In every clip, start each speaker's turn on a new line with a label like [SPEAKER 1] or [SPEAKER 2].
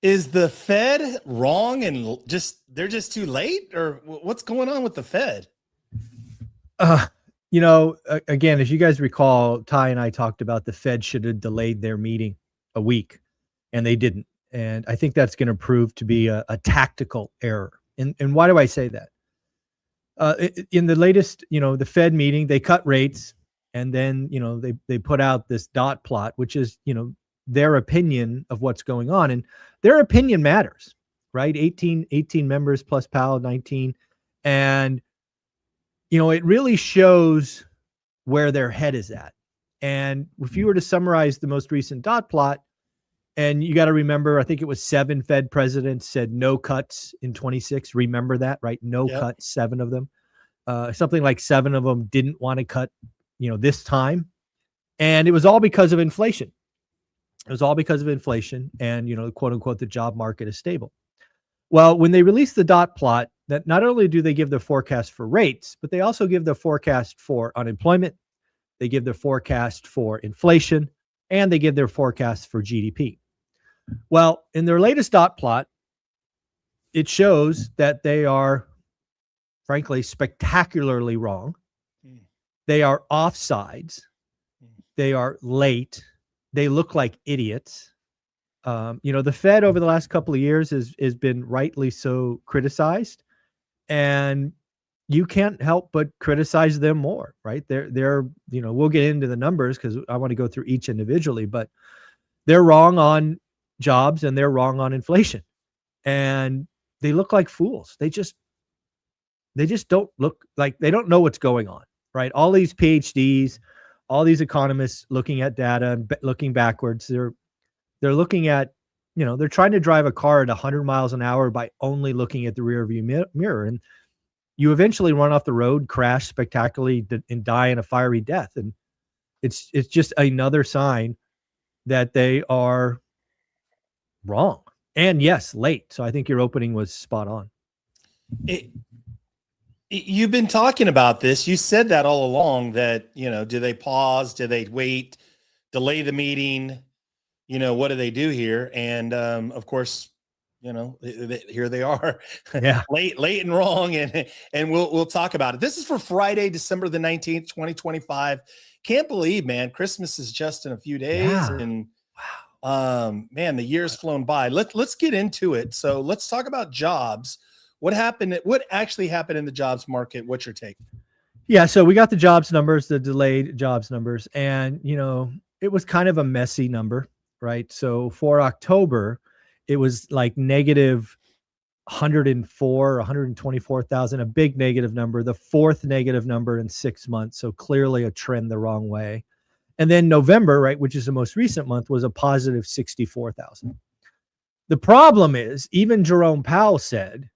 [SPEAKER 1] Is the Fed wrong and they're just too late, or what's going on with the Fed?
[SPEAKER 2] Uh, again, as you guys recall, Ty and I talked about the Fed should have delayed their meeting a week, and they didn't. And I think that's going to prove to be a tactical error. And why do I say that? In the latest, the Fed meeting, they cut rates, and then they put out this dot plot, which is their opinion of what's going on, and their opinion matters, right? 18 members plus Powell 19, and it really shows where their head is at. And if you were to summarize the most recent dot plot, and you got to remember, I think it was 7 Fed presidents said no cuts in 26. Remember that, right? No
[SPEAKER 1] Yep.
[SPEAKER 2] cuts, 7 of them. Something like 7 of them didn't want to cut, this time. And it was all because of inflation. It was all because of inflation and, quote unquote, the job market is stable. Well, when they release the dot plot, that not only do they give the forecast for rates, but they also give the forecast for unemployment, they give their forecast for inflation, and they give their forecast for GDP. Well, in their latest dot plot, it shows that they are, frankly, spectacularly wrong. They are offsides. They are late. They look like idiots. The Fed over the last couple of years has been rightly so criticized, and you can't help but criticize them more, right? They're we'll get into the numbers because I want to go through each individually, but they're wrong on jobs and they're wrong on inflation, and they look like fools. They just don't look like they don't know what's going on, right? All these PhDs, all these economists looking at data and looking backwards, they're looking at, they're trying to drive a car at 100 miles an hour by only looking at the rear view mirror. And you eventually run off the road, crash spectacularly, and die in a fiery death. And it's just another sign that they are wrong. And yes, late. So I think your opening was spot on.
[SPEAKER 1] You've been talking about this. You said that all along that, do they pause? Do they wait, delay the meeting? What do they do here? And of course, here they are,
[SPEAKER 2] yeah,
[SPEAKER 1] late and wrong. And we'll talk about it. This is for Friday, December the 19th, 2025. Can't believe, man, Christmas is just in a few days.
[SPEAKER 2] Yeah.
[SPEAKER 1] And man, the year's flown by. Let's get into it. So let's talk about jobs. What happened? What actually happened in the jobs market? What's your take?
[SPEAKER 2] Yeah. So we got the jobs numbers, the delayed jobs numbers, and, it was kind of a messy number, right? So for October, it was like negative 104, 124,000, a big negative number, the 4th negative number in 6 months. So clearly a trend the wrong way. And then November, right, which is the most recent month, was a positive 64,000. The problem is, even Jerome Powell said,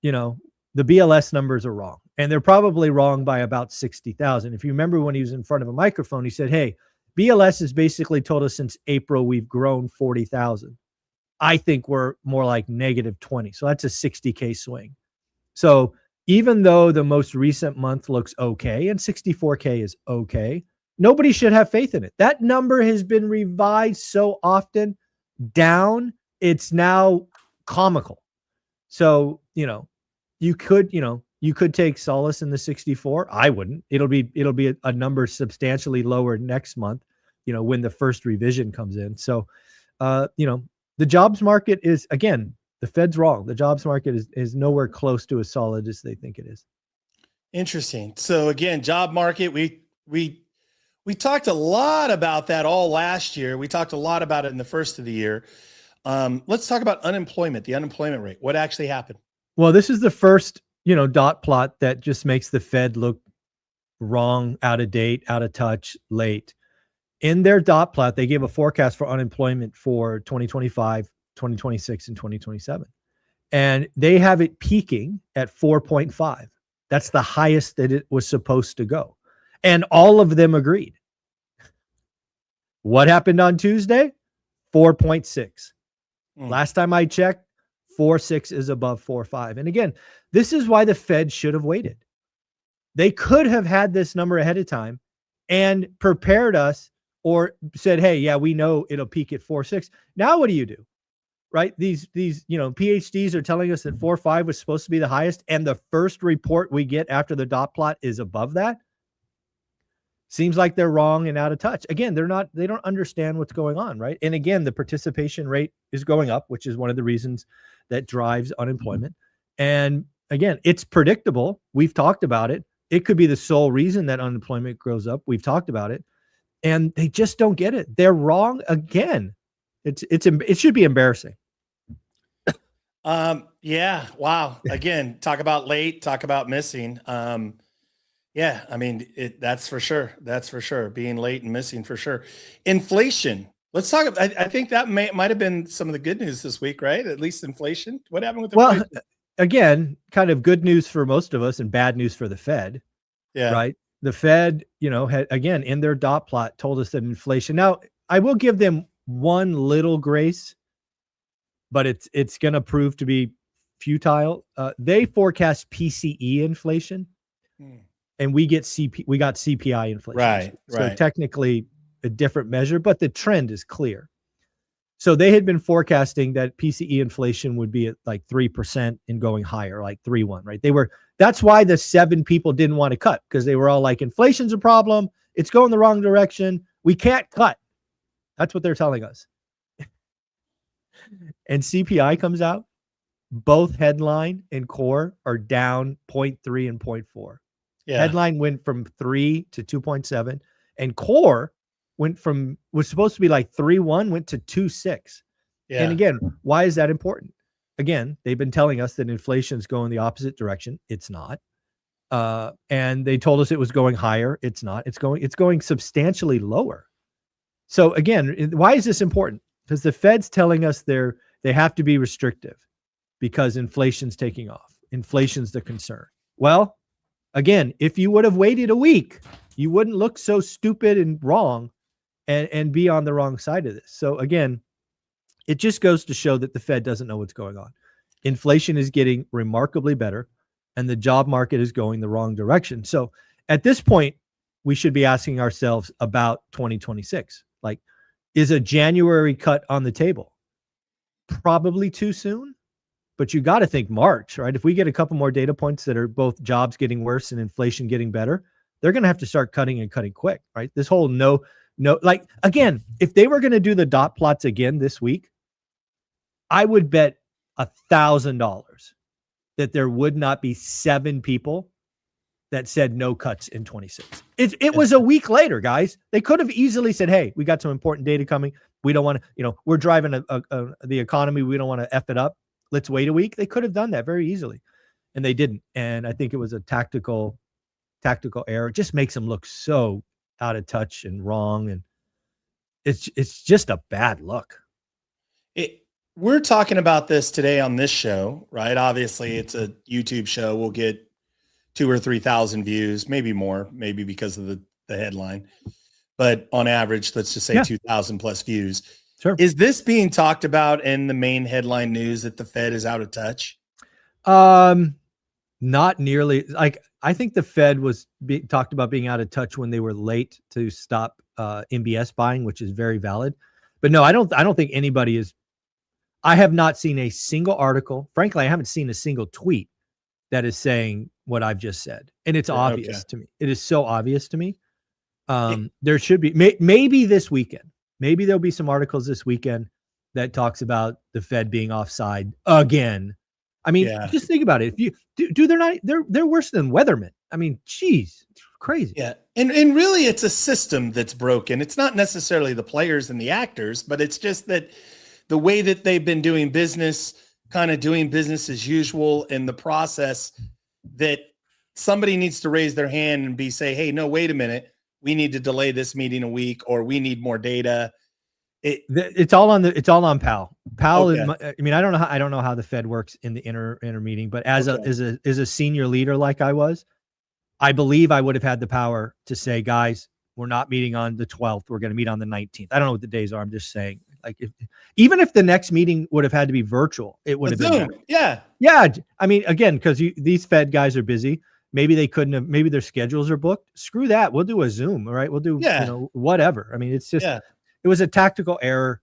[SPEAKER 2] the BLS numbers are wrong. And they're probably wrong by about 60,000. If you remember when he was in front of a microphone, he said, hey, BLS has basically told us since April we've grown 40,000. I think we're more like negative 20. So that's a 60K swing. So even though the most recent month looks okay and 64K is okay, nobody should have faith in it. That number has been revised so often down, it's now comical. So, you could take solace in the 64. I wouldn't. It'll be a number substantially lower next month, when the first revision comes in. So, the jobs market is, again, the Fed's wrong. The jobs market is nowhere close to as solid as they think it is.
[SPEAKER 1] Interesting. So again, job market, we talked a lot about that all last year. We talked a lot about it in the first of the year. Let's talk about unemployment, the unemployment rate. What actually happened?
[SPEAKER 2] Well, this is the first, dot plot that just makes the Fed look wrong, out of date, out of touch, late. In their dot plot, they gave a forecast for unemployment for 2025, 2026, and 2027. And they have it peaking at 4.5. That's the highest that it was supposed to go. And all of them agreed. What happened on Tuesday? 4.6. Last time I checked, 4.6 is above 4.5. And again, this is why the Fed should have waited. They could have had this number ahead of time and prepared us or said, hey, yeah, we know it'll peak at 4.6. Now what do? right? These PhDs are telling us that 4.5 was supposed to be the highest, and the first report we get after the dot plot is above that. Seems like they're wrong and out of touch. Again, they don't understand what's going on, right? And again, the participation rate is going up, which is one of the reasons that drives unemployment. And again, it's predictable. We've talked about it. It could be the sole reason that unemployment grows up. We've talked about it. And they just don't get it. They're wrong again. It should be embarrassing.
[SPEAKER 1] Yeah. Wow. Again, talk about late, talk about missing. Yeah, I mean, that's for sure. That's for sure. Being late and missing for sure. Inflation. Let's talk. I think that might have been some of the good news this week, right? At least inflation. What happened with inflation?
[SPEAKER 2] Well, again, kind of good news for most of us and bad news for the Fed.
[SPEAKER 1] Yeah.
[SPEAKER 2] Right. The Fed, had again in their dot plot told us that inflation. Now, I will give them one little grace, but it's going to prove to be futile. They forecast PCE inflation. And we got CPI inflation.
[SPEAKER 1] Right.
[SPEAKER 2] So technically a different measure, but the trend is clear. So they had been forecasting that PCE inflation would be at like 3% and going higher, like 3.1, right? That's why the 7 people didn't want to cut, because they were all like, inflation's a problem. It's going the wrong direction. We can't cut. That's what they're telling us. And CPI comes out. Both headline and core are down 0.3 and 0.4. Yeah. Headline went from 3 to 2.7, and core was supposed to be like 3.1, went to 2.6. Yeah. And again, why is that important? Again, they've been telling us that inflation's going the opposite direction. It's not. And they told us it was going higher. It's not. It's going substantially lower. So again, why is this important? Because the Fed's telling us they have to be restrictive because inflation's taking off. Inflation's the concern. Well, again, if you would have waited a week, you wouldn't look so stupid and wrong and be on the wrong side of this. So again, it just goes to show that the Fed doesn't know what's going on. Inflation is getting remarkably better, and the job market is going the wrong direction. So at this point, we should be asking ourselves about 2026. Like, is a January cut on the table? Probably too soon. But you got to think March, right? If we get a couple more data points that are both jobs getting worse and inflation getting better, they're going to have to start cutting and cutting quick, right? This whole like, again, if they were going to do the dot plots again this week, I would bet $1,000 that there would not be 7 people that said no cuts in 26. It was a week later, guys. They could have easily said, hey, we got some important data coming. We don't want to, we're driving the economy. We don't want to F it up. Let's wait a week. They could have done that very easily, and they didn't. And I think it was a tactical error. It just makes them look so out of touch and wrong. And it's just a bad look.
[SPEAKER 1] We're talking about this today on this show, right? Obviously it's a YouTube show. We'll get 2,000 or 3,000 views, maybe more, maybe because of the headline, but on average, let's just say 2,000 plus views.
[SPEAKER 2] Sure.
[SPEAKER 1] Is this being talked about in the main headline news that the Fed is out of touch?
[SPEAKER 2] Not nearly. Like, I think the Fed was talked about being out of touch when they were late to stop MBS buying, which is very valid. But no, I don't think anybody is. I have not seen a single article. Frankly, I haven't seen a single tweet that is saying what I've just said. And it's obvious to me. It is so obvious to me. There should be maybe this weekend. Maybe there'll be some articles this weekend that talks about the Fed being offside again. I mean, just think about it. If you they're worse than Weatherman. I mean, geez, it's crazy.
[SPEAKER 1] Yeah. And really it's a system that's broken. It's not necessarily the players and the actors, but it's just that the way that they've been doing business, kind of doing business as usual in the process, that somebody needs to raise their hand and say, hey, no, wait a minute. We need to delay this meeting a week, or we need more data.
[SPEAKER 2] It's all on Powell. Powell, okay. I mean, I don't know how the Fed works in the inner meeting, but as a senior leader like I was, I believe I would have had the power to say, guys, we're not meeting on the 12th. We're going to meet on the 19th. I don't know what the days are. I'm just saying, like, even if the next meeting would have had to be virtual, it would have been better. Yeah. I mean, again, because these Fed guys are busy. Maybe they couldn't have. Maybe their schedules are booked. Screw that. We'll do a Zoom. All right. We'll do whatever. I mean, it's just it was a tactical error,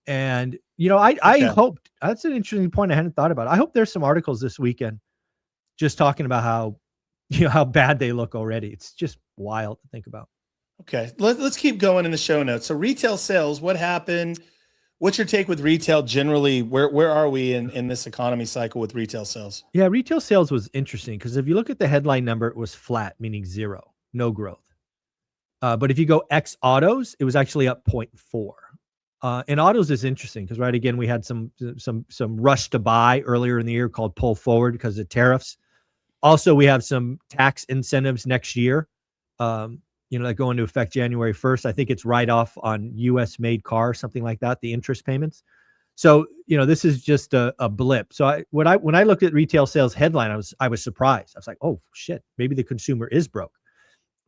[SPEAKER 2] and I
[SPEAKER 1] Okay.
[SPEAKER 2] hoped, that's an interesting point I hadn't thought about. I hope there's some articles this weekend just talking about how, how bad they look already. It's just wild to think about.
[SPEAKER 1] Okay. Let's keep going in the show notes. So retail sales, what happened? What's your take with retail generally? Where are we in this economy cycle with retail sales?
[SPEAKER 2] Yeah, retail sales was interesting because if you look at the headline number, it was flat, meaning zero, no growth. But if you go ex autos, it was actually up 0.4. And autos is interesting because, right, again, we had some rush to buy earlier in the year called pull forward because of tariffs. Also, we have some tax incentives next year, that go into effect January 1st. I think it's write off on U.S. made cars, something like that, the interest payments. So, this is just a blip. So when I looked at retail sales headline, I was surprised. I was like, oh shit, maybe the consumer is broke.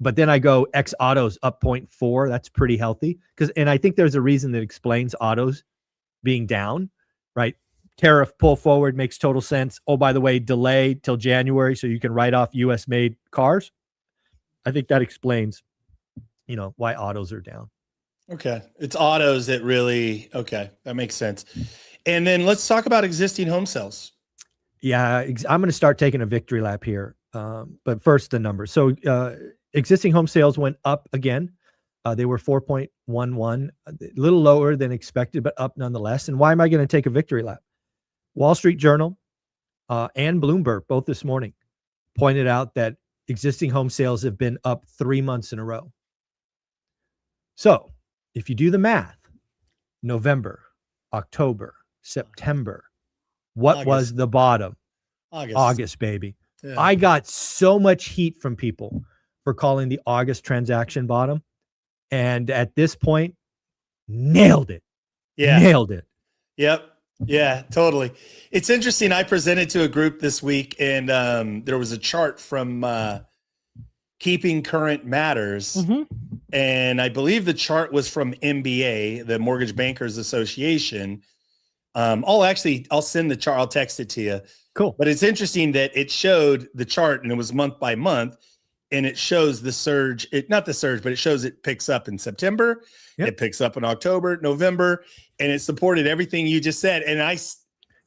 [SPEAKER 2] But then I go X autos up 0.4. That's pretty healthy. And I think there's a reason that explains autos being down, right? Tariff pull forward makes total sense. Oh, by the way, delay till January so you can write off US made cars. I think that explains, why autos are down.
[SPEAKER 1] Okay. It's autos that really, okay, that makes sense. And then let's talk about existing home sales.
[SPEAKER 2] Yeah, I'm going to start taking a victory lap here. But first, the numbers. So existing home sales went up again. They were 4.11, a little lower than expected, but up nonetheless. And why am I going to take a victory lap? Wall Street Journal and Bloomberg, both this morning, pointed out that existing home sales have been up 3 months in a row. So if you do the math, November, October, September, what was the bottom? August, baby. Yeah. I got so much heat from people for calling the August transaction bottom. And at this point, nailed it.
[SPEAKER 1] Yeah.
[SPEAKER 2] Nailed it.
[SPEAKER 1] Yep. Yeah, totally. It's interesting. I presented to a group this week and there was a chart from Keeping Current Matters. Mm-hmm. And I believe the chart was from MBA, the Mortgage Bankers Association. I'll send the chart. I'll text it to you.
[SPEAKER 2] Cool.
[SPEAKER 1] But it's interesting that it showed the chart and it was month by month and it shows the surge. Not the surge, but it shows it picks up in September. Yep. It picks up in October, November, and it supported everything you just said. And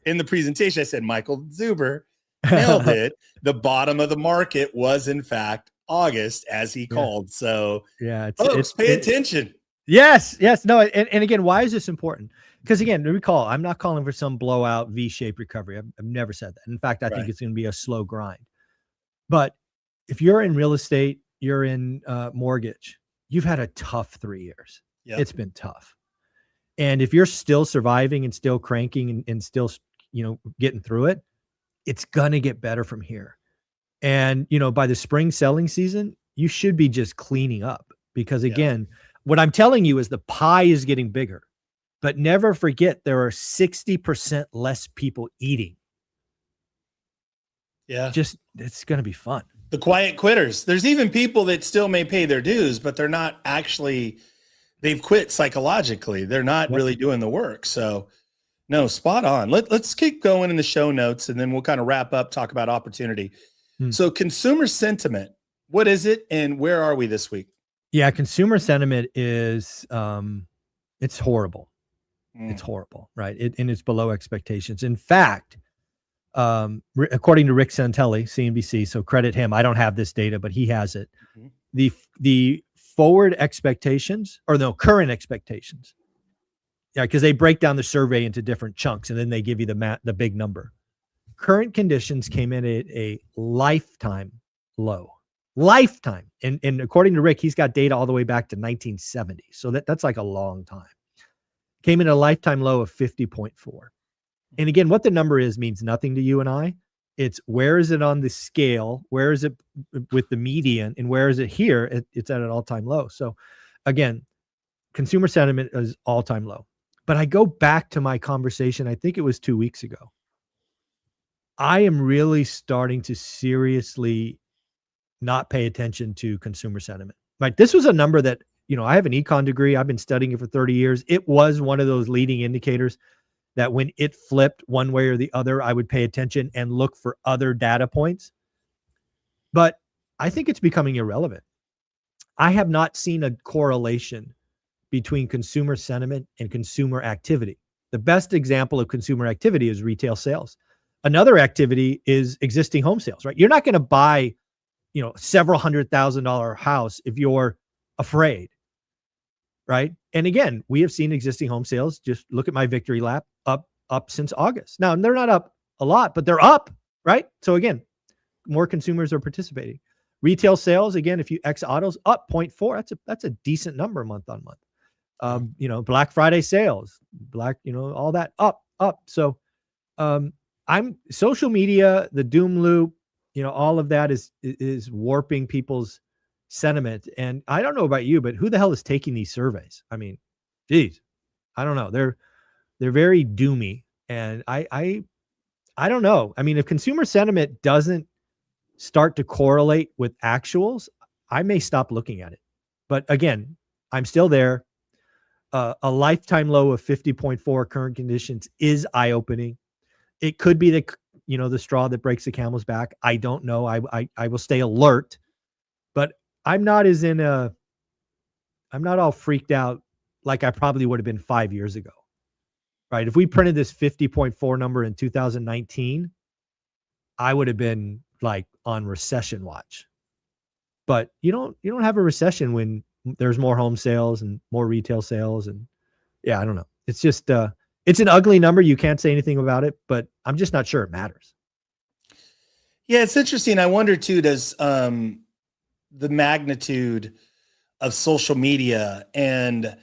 [SPEAKER 1] in the presentation, I said, Michael Zuber nailed it. The bottom of the market was in fact August, as he called. So
[SPEAKER 2] yeah,
[SPEAKER 1] folks, pay attention.
[SPEAKER 2] Yes. No. And again, why is this important? Because again, recall, I'm not calling for some blowout V-shaped recovery. I've never said that. In fact, I think it's going to be a slow grind. But if you're in real estate, you're in mortgage, you've had a tough 3 years. Yep. It's been tough. And if you're still surviving and still cranking and still, getting through it, it's going to get better from here. And, by the spring selling season, you should be just cleaning up because again, what I'm telling you is the pie is getting bigger, but never forget there are 60% less people eating.
[SPEAKER 1] Yeah.
[SPEAKER 2] It's going to be fun.
[SPEAKER 1] The quiet quitters. There's even people that still may pay their dues, but they're not actually, they've quit psychologically. They're not really doing the work. So no, spot on. Let's keep going in the show notes and then we'll kind of wrap up, talk about opportunity. So consumer sentiment, what is it and where are we this week?
[SPEAKER 2] Yeah, consumer sentiment is, it's horrible. It's horrible, right? And it's below expectations. In fact, according to Rick Santelli, CNBC, so credit him. I don't have this data, but he has it. Mm-hmm. The forward expectations, or no, current expectations. Yeah, because they break down the survey into different chunks and then they give you the big number. Current conditions came in at a lifetime low. Lifetime. And according to Rick, he's got data all the way back to 1970. So that's like a long time. Came in a lifetime low of 50.4. And again, what the number is means nothing to you and I. It's where is it on the scale? Where is it with the median? And where is it here? It's at an all-time low. So again, consumer sentiment is all-time low. But I go back to my conversation, I think it was 2 weeks ago. I am really starting to seriously not pay attention to consumer sentiment. Right? This was a number that, I have an econ degree. I've been studying it for 30 years. It was one of those leading indicators that when it flipped one way or the other, I would pay attention and look for other data points. But I think it's becoming irrelevant. I have not seen a correlation between consumer sentiment and consumer activity. The best example of consumer activity is retail sales. Another activity is existing home sales, right? You're not going to buy, several $100,000 house if you're afraid, right? And again, we have seen existing home sales. Just look at my victory lap, up since August. Now, they're not up a lot, but they're up, right? So again, more consumers are participating. Retail sales, again, if you X autos, up 0.4. That's a decent number month on month. Black Friday sales, all that up. So I'm social media, the doom loop, all of that is warping people's sentiment. And I don't know about you, but who the hell is taking these surveys? I mean, geez, I don't know. They're very doomy. And I don't know. I mean, if consumer sentiment doesn't start to correlate with actuals, I may stop looking at it. But again, I'm still there. A lifetime low of 50.4 current conditions is eye-opening. It could be the straw that breaks the camel's back. I don't know. I will stay alert, but I'm not all freaked out like I probably would have been 5 years ago. Right? If we printed this 50.4 number in 2019, I would have been like on recession watch. But you don't have a recession when there's more home sales and more retail sales. And yeah, I don't know. It's just, it's an ugly number. You can't say anything about it, but I'm just not sure it matters.
[SPEAKER 1] Yeah, it's interesting. I wonder too, does the magnitude of social media and,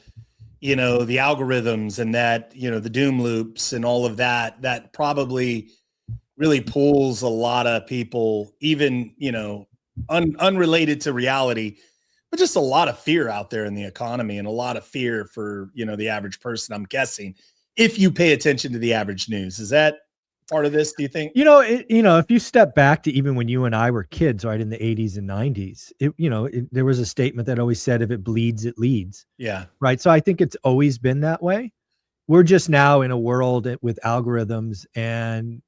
[SPEAKER 1] the algorithms and that, the doom loops and all of that probably really pulls a lot of people, even, unrelated to reality, but just a lot of fear out there in the economy and a lot of fear for, the average person, I'm guessing, if you pay attention to the average news. Is that part of this, do you think?
[SPEAKER 2] If you step back to even when you and I were kids, right, in the 80s and 90s, there was a statement that always said, if it bleeds, it leads.
[SPEAKER 1] Yeah.
[SPEAKER 2] Right. So I think it's always been that way. We're just now in a world with algorithms and,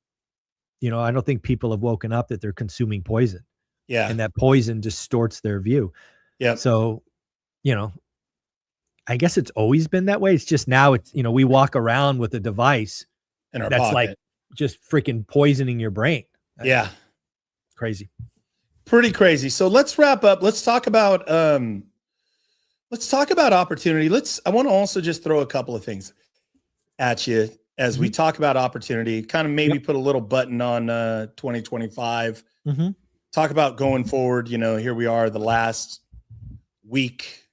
[SPEAKER 2] I don't think people have woken up that they're consuming poison.
[SPEAKER 1] Yeah.
[SPEAKER 2] And that poison distorts their view.
[SPEAKER 1] Yeah.
[SPEAKER 2] So, I guess it's always been that way. It's just now we walk around with a device
[SPEAKER 1] in our
[SPEAKER 2] that's
[SPEAKER 1] pocket.
[SPEAKER 2] like just freaking poisoning your brain.
[SPEAKER 1] Yeah.
[SPEAKER 2] Crazy.
[SPEAKER 1] Pretty crazy. So let's wrap up. Let's talk about opportunity. I want to also just throw a couple of things at you as we talk about opportunity, kind of maybe put a little button on 2025, talk about going forward. Here we are, the last week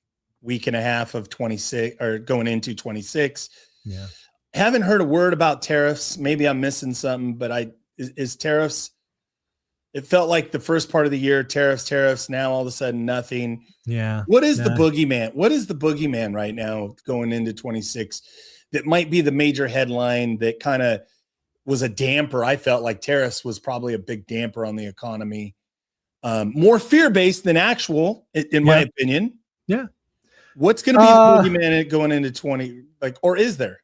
[SPEAKER 1] and a half of 26 or going into 26.
[SPEAKER 2] Yeah.
[SPEAKER 1] Haven't heard a word about tariffs. Maybe I'm missing something, but is tariffs. It felt like the first part of the year, tariffs. Now all of a sudden, nothing.
[SPEAKER 2] Yeah.
[SPEAKER 1] What is the boogeyman? What is the boogeyman right now going into 26? That might be the major headline that kind of was a damper. I felt like tariffs was probably a big damper on the economy. More fear-based than actual, in my opinion.
[SPEAKER 2] Yeah.
[SPEAKER 1] What's going to be the boogeyman going into 20? Or is there?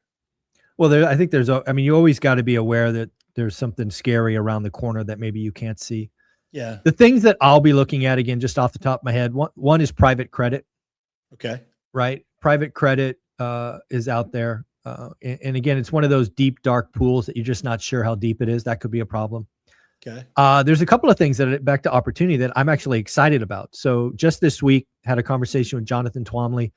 [SPEAKER 2] Well, I think you always got to be aware that there's something scary around the corner that maybe you can't see.
[SPEAKER 1] Yeah.
[SPEAKER 2] The things that I'll be looking at, again, just off the top of my head, one is private credit.
[SPEAKER 1] Okay.
[SPEAKER 2] Right. Private credit is out there. And again, it's one of those deep, dark pools that you're just not sure how deep it is. That could be a problem.
[SPEAKER 1] Okay.
[SPEAKER 2] There's a couple of things back to opportunity that I'm actually excited about. So just this week, had a conversation with Jonathan Twomley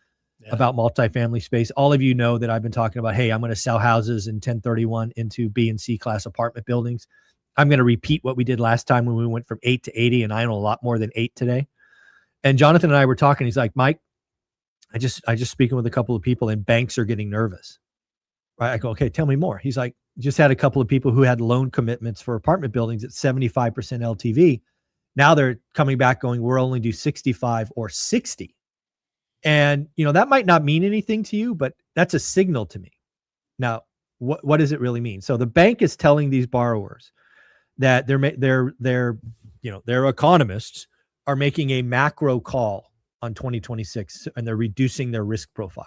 [SPEAKER 2] about multifamily space. All of you know that I've been talking about, hey, I'm going to sell houses in 1031 into B and C class apartment buildings. I'm going to repeat what we did last time when we went from 8 to 80, and I own a lot more than 8 today. And Jonathan and I were talking. He's like, Mike, I just speaking with a couple of people, and banks are getting nervous. Right? I go, okay, tell me more. He's like, just had a couple of people who had loan commitments for apartment buildings at 75% LTV. Now they're coming back going, we'll only do 65 or 60. And, that might not mean anything to you, but that's a signal to me. Now, what does it really mean? So the bank is telling these borrowers that their economists are making a macro call on 2026 and they're reducing their risk profile.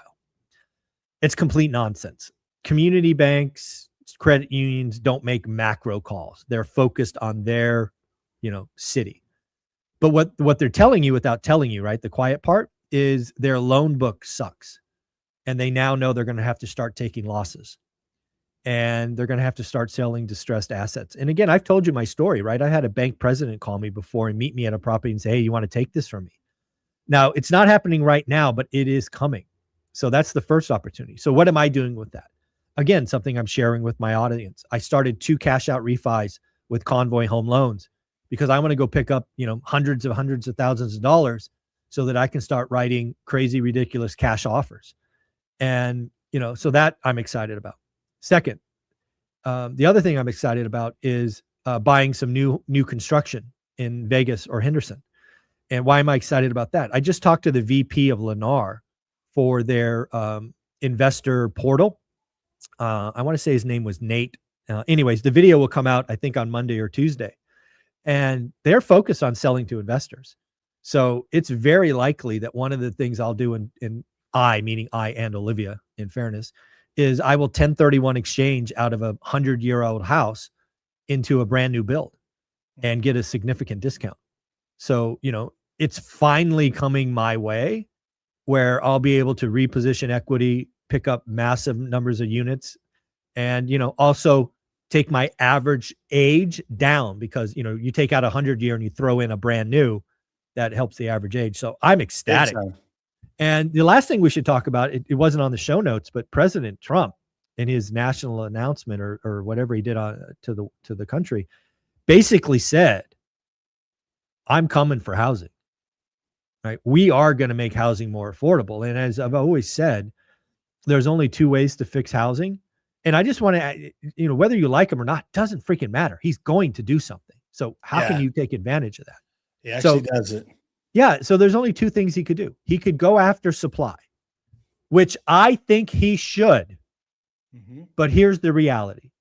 [SPEAKER 2] It's complete nonsense. Community banks, credit unions don't make macro calls. They're focused on their, city. But what they're telling you without telling you, right? The quiet part is their loan book sucks. And they now know they're going to have to start taking losses. and they're going to have to start selling distressed assets. And again, I've told you my story, right? I had a bank president call me before and meet me at a property and say, hey, you want to take this from me? Now, it's not happening right now, but it is coming. So that's the first opportunity. So what am I doing with that? Again, something I'm sharing with my audience. I started 2 cash out refis with Convoy Home Loans because I want to go pick up, hundreds of thousands of dollars so that I can start writing crazy, ridiculous cash offers. And, so that I'm excited about. Second, the other thing I'm excited about is buying some new construction in Vegas or Henderson. And why am I excited about that? I just talked to the VP of Lennar for their investor portal. I want to say his name was Nate. Anyways, the video will come out, I think, on Monday or Tuesday. And they're focused on selling to investors. So it's very likely that one of the things I'll do meaning I and Olivia, in fairness, is I will 1031 exchange out of a 100-year-old house into a brand new build and get a significant discount. So, it's finally coming my way where I'll be able to reposition equity, pick up massive numbers of units, and, also take my average age down because, you take out 100-year and you throw in a brand new, that helps the average age. So I'm ecstatic. And the last thing we should talk about, it wasn't on the show notes, but President Trump in his national announcement or whatever he did to the country basically said, I'm coming for housing, right? We are going to make housing more affordable. And as I've always said, there's only 2 ways to fix housing. And I just want to, whether you like him or not, doesn't freaking matter. He's going to do something. So how can you take advantage of that?
[SPEAKER 1] He actually does it.
[SPEAKER 2] Yeah. So there's only 2 things he could do. He could go after supply, which I think he should. Mm-hmm. But here's the reality.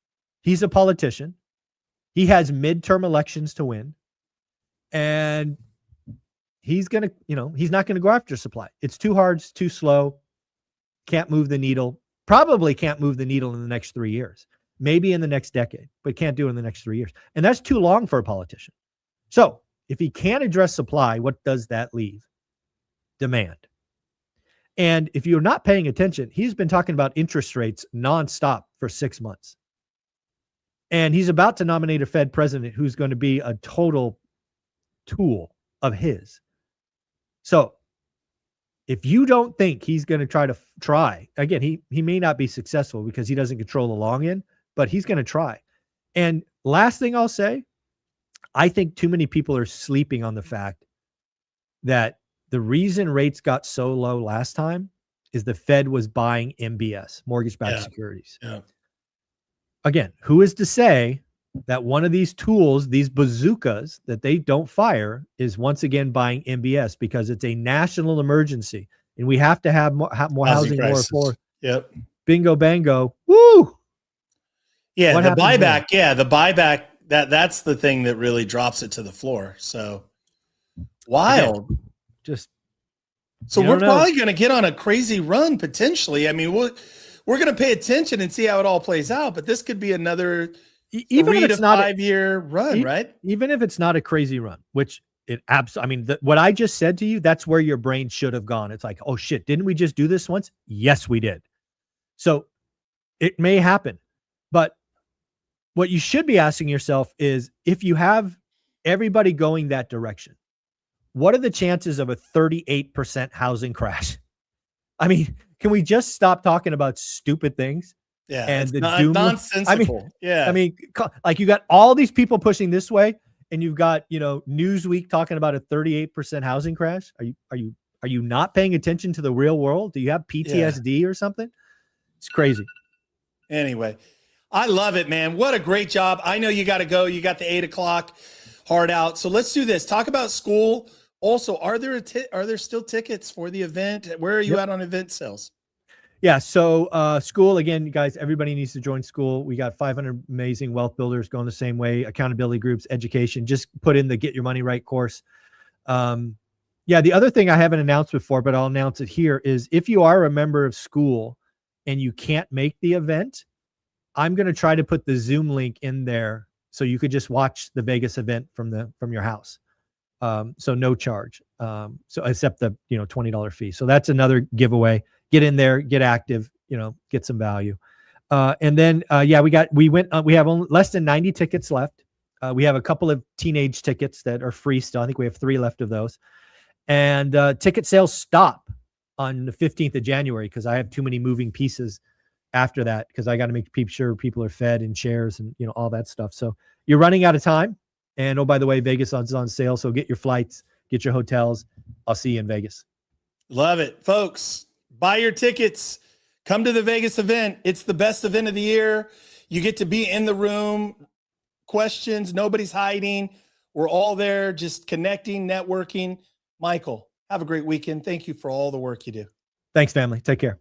[SPEAKER 2] He's a politician. He has midterm elections to win. And he's going to, he's not going to go after supply. It's too hard. It's too slow. Can't move the needle. Probably can't move the needle in the next 3 years. Maybe in the next decade, but can't do it in the next 3 years. And that's too long for a politician. So if he can't address supply, what does that leave? Demand. And if you're not paying attention, he's been talking about interest rates nonstop for 6 months. And he's about to nominate a Fed president who's going to be a total tool of his. So if you don't think he's going to try, again, he may not be successful because he doesn't control the long end, but he's going to try. And last thing I'll say, I think too many people are sleeping on the fact that the reason rates got so low last time is the Fed was buying MBS, mortgage-backed securities. Yeah. Again, who is to say that one of these tools, these bazookas that they don't fire, is once again buying MBS because it's a national emergency and we have to have more housing, more affordable.
[SPEAKER 1] Yep.
[SPEAKER 2] Bingo, bango. Woo.
[SPEAKER 1] Yeah. What the buyback. Yeah. The buyback, that's the thing that really drops it to the floor. So wild. So we're probably going to get on a crazy run potentially. I mean, we're going to pay attention and see how it all plays out, but this could be another even 3 to 5 year run, right?
[SPEAKER 2] Even if it's not a crazy run, which it absolutely, what I just said to you, that's where your brain should have gone. It's like, oh shit, didn't we just do this once? Yes, we did. So it may happen, but what you should be asking yourself is if you have everybody going that direction, what are the chances of a 38% housing crash? I mean, can we just stop talking about stupid things?
[SPEAKER 1] Yeah,
[SPEAKER 2] and the
[SPEAKER 1] nonsensical.
[SPEAKER 2] I mean, like you got all these people pushing this way, and you've got Newsweek talking about a 38% housing crash. Are you not paying attention to the real world? Do you have PTSD or something? It's crazy.
[SPEAKER 1] Anyway, I love it, man. What a great job. I know you got to go. You got the 8 o'clock hard out. So let's do this. Talk about school. Also, are there still tickets for the event? Where are you at on event sales?
[SPEAKER 2] Yeah. So school, again, guys, everybody needs to join school. We got 500 amazing wealth builders going the same way, accountability groups, education. Just put in the Get Your Money Right course. Yeah. The other thing I haven't announced before, but I'll announce it here, is if you are a member of school and you can't make the event, I'm going to try to put the Zoom link in there so you could just watch the Vegas event from your house. So no charge. So except the, $20 fee. So that's another giveaway. Get in there, get active, get some value. And then, we have only less than 90 tickets left. We have a couple of teenage tickets that are free still. I think we have 3 left of those. And ticket sales stop on the 15th of January because I have too many moving pieces after that because I got to make sure people are fed in chairs and, all that stuff. So you're running out of time. And oh, by the way, Vegas is on sale. So get your flights, get your hotels. I'll see you in Vegas.
[SPEAKER 1] Love it. Folks, buy your tickets. Come to the Vegas event. It's the best event of the year. You get to be in the room. Questions. Nobody's hiding. We're all there just connecting, networking. Michael, have a great weekend. Thank you for all the work you do.
[SPEAKER 2] Thanks, family. Take care.